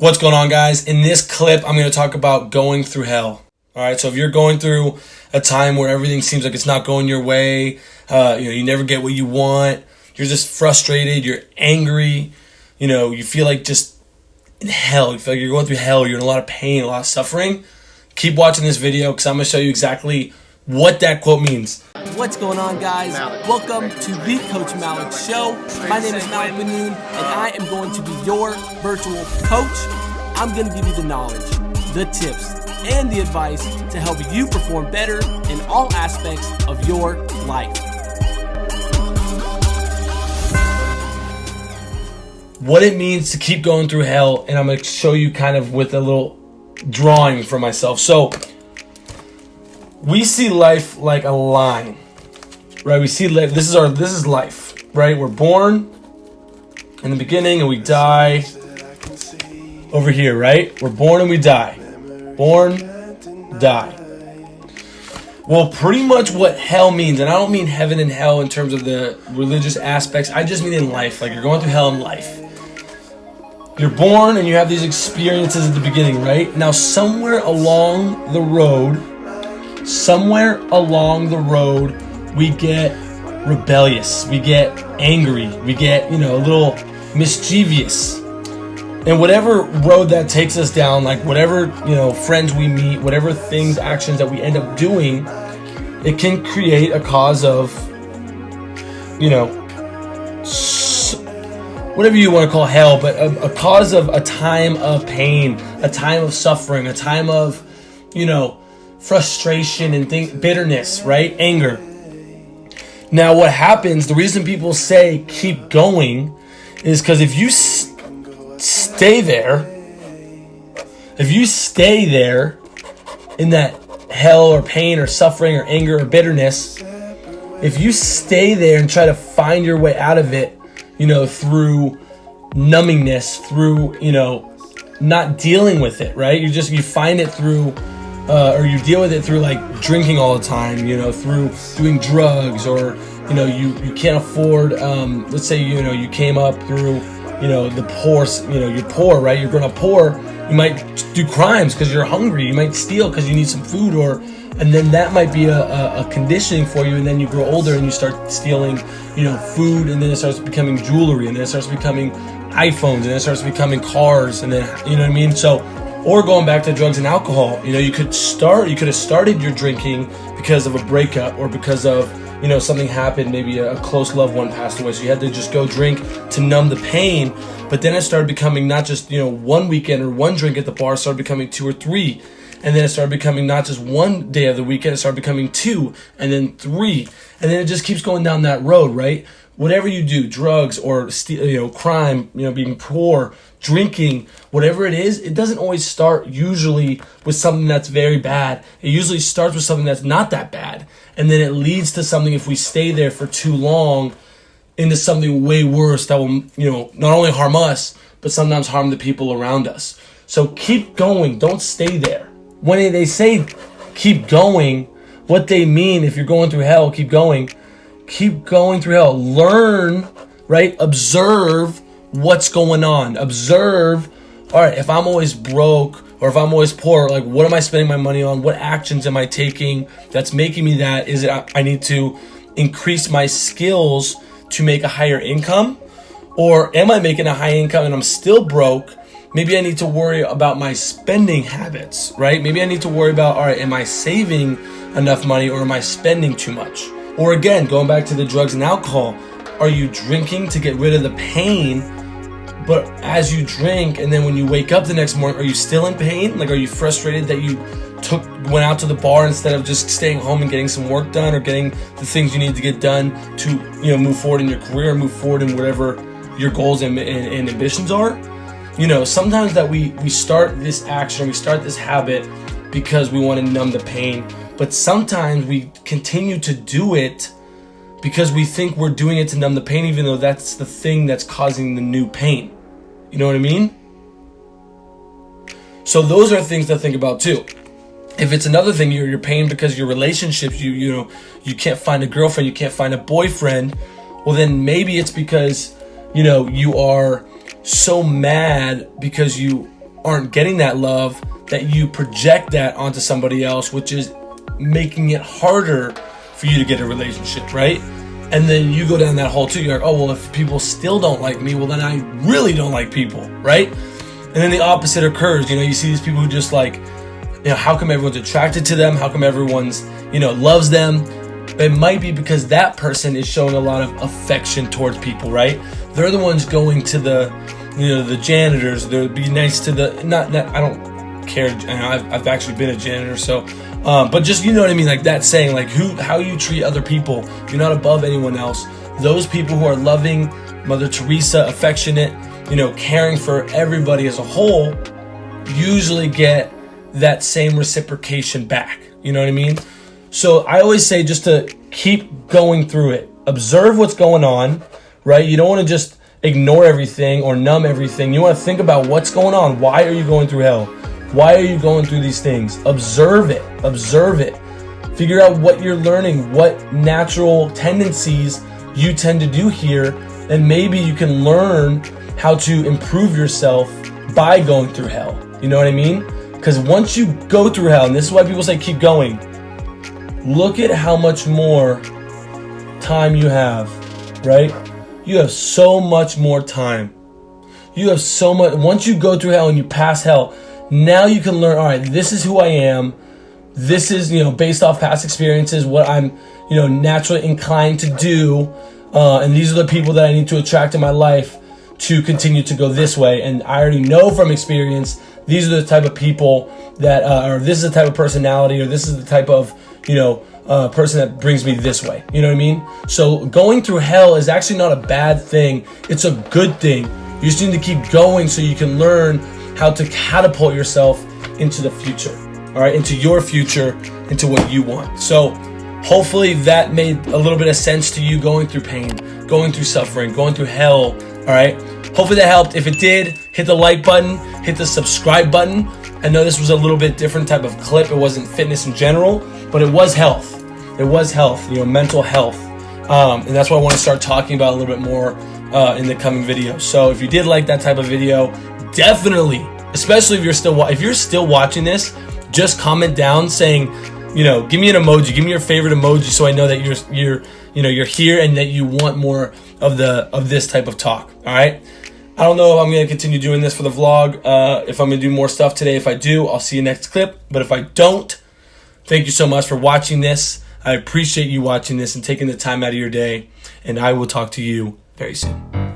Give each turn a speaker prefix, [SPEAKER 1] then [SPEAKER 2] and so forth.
[SPEAKER 1] What's going on, guys? In this clip, I'm going to talk about going through hell. All right, so if you're going through a time where everything seems like it's not going your way, you never get what you want, you're just frustrated, you're angry, you feel like just in hell, you feel like you're going through hell, you're in a lot of pain, a lot of suffering, keep watching this video because I'm going to show you exactly what that quote means.
[SPEAKER 2] What's going on, guys?
[SPEAKER 3] Malek.
[SPEAKER 2] Welcome to the Coach Malek Show. My name is Malek mbanoun, and I am going to be your virtual coach. I'm going to give you the knowledge, the tips, and the advice to help you perform better in all aspects of your life.
[SPEAKER 1] What it means to keep going through hell, and I'm going to show you kind of with a little drawing for myself. So, we see life like a line, right? We see life, this is life, right? We're born in the beginning and we die over here, right? We're born and we die. Born, die. Well, pretty much what hell means, and I don't mean heaven and hell in terms of the religious aspects, I just mean in life, like you're going through hell in life. You're born and you have these experiences at the beginning, right? Now, somewhere along the road, we get rebellious, we get angry, we get, a little mischievous. And whatever road that takes us down, like whatever, friends we meet, whatever things, actions that we end up doing, it can create a cause of, whatever you want to call hell, but a cause of a time of pain, a time of suffering, a time of, frustration and bitterness, right? Anger. Now, what happens, the reason people say keep going is because if you stay there in that hell or pain or suffering or anger or bitterness, if you stay there and try to find your way out of it, through numbingness, through, not dealing with it, right? You find it through, or you deal with it through like drinking all the time, through doing drugs, or, you can't afford, let's say, you came up through, the poor, you're poor, right? You're growing up poor. You might do crimes because you're hungry. You might steal because you need some food, and then that might be a conditioning for you. And then you grow older and you start stealing, food, and then it starts becoming jewelry, and then it starts becoming iPhones, and then it starts becoming cars, and then, you know what I mean? So, or going back to drugs and alcohol, you could have started your drinking because of a breakup or because of, something happened, maybe a close loved one passed away, so you had to just go drink to numb the pain. But then it started becoming not just, one weekend or one drink at the bar, it started becoming 2 or 3. And then it started becoming not just one day of the weekend, it started becoming 2, and then 3. And then it just keeps going down that road, right? Whatever you do, drugs or crime, being poor, drinking, whatever it is, it doesn't always start usually with something that's very bad. It usually starts with something that's not that bad. And then it leads to something, if we stay there for too long, into something way worse that will, not only harm us, but sometimes harm the people around us. So keep going. Don't stay there. When they say keep going, what they mean, if you're going through hell, keep going through hell. Learn, right? Observe what's going on. Observe, all right, if I'm always broke or if I'm always poor, like what am I spending my money on? What actions am I taking that's making me that? Is it I need to increase my skills to make a higher income? Or am I making a high income and I'm still broke? Maybe I need to worry about my spending habits, right? Maybe I need to worry about, all right, am I saving enough money or am I spending too much? Or again, going back to the drugs and alcohol, are you drinking to get rid of the pain, but as you drink and then when you wake up the next morning, are you still in pain? Like, are you frustrated that you went out to the bar instead of just staying home and getting some work done or getting the things you need to get done to, move forward in your career, move forward in whatever your goals and ambitions are? Sometimes that we start this action, we start this habit because we want to numb the pain, but sometimes we continue to do it because we think we're doing it to numb the pain, even though that's the thing that's causing the new pain. You know what I mean? So those are things to think about too. If it's another thing, you're paying because your relationships, you can't find a girlfriend, you can't find a boyfriend, well then maybe it's because, you are so mad because you aren't getting that love, that you project that onto somebody else, which is making it harder for you to get a relationship, right? And then you go down that hole too. You're like, oh, well, if people still don't like me, well, then I really don't like people, right? And then the opposite occurs. You see these people who just like, how come everyone's attracted to them? How come everyone's, loves them? It might be because that person is showing a lot of affection towards people, right? They're the ones going to the janitors. They'll be nice to I don't care. I've actually been a janitor, so, but just, you know what I mean? Like that saying, like how you treat other people, you're not above anyone else. Those people who are loving, Mother Teresa, affectionate, caring for everybody as a whole, usually get that same reciprocation back. You know what I mean? So I always say just to keep going through it. Observe what's going on, right? You don't want to just ignore everything or numb everything. You want to think about what's going on. Why are you going through hell? Why are you going through these things? Observe it. Observe it. Figure out what you're learning, what natural tendencies you tend to do here, and maybe you can learn how to improve yourself by going through hell. You know what I mean? Because once you go through hell, and this is why people say keep going, look at how much more time you have, right? You have so much more time. You have so much. Once you go through hell and you pass hell, now you can learn, all right, this is who I am. This is, based off past experiences, what I'm, naturally inclined to do. And these are the people that I need to attract in my life to continue to go this way. And I already know from experience, these are the type of people that, or this is the type of personality, or this is the type of, person that brings me this way. You know what I mean? So going through hell is actually not a bad thing. It's a good thing. You just need to keep going so you can learn how to catapult yourself into the future. All right, into your future, into what you want. So hopefully that made a little bit of sense to you, going through pain, going through suffering, going through hell. All right. Hopefully that helped. If it did, hit the like button, hit the subscribe button. I know this was a little bit different type of clip. It wasn't fitness in general, but it was health. It was health, mental health. And that's what I want to start talking about a little bit more in the coming videos. So if you did like that type of video, definitely, especially if you're still watching this, just comment down saying, give me an emoji, give me your favorite emoji, so I know that you're here and that you want more of this type of talk. All right. I don't know if I'm going to continue doing this for the vlog, if I'm going to do more stuff today. If I do, I'll see you next clip. But if I don't, thank you so much for watching this. I appreciate you watching this and taking the time out of your day. And I will talk to you very soon.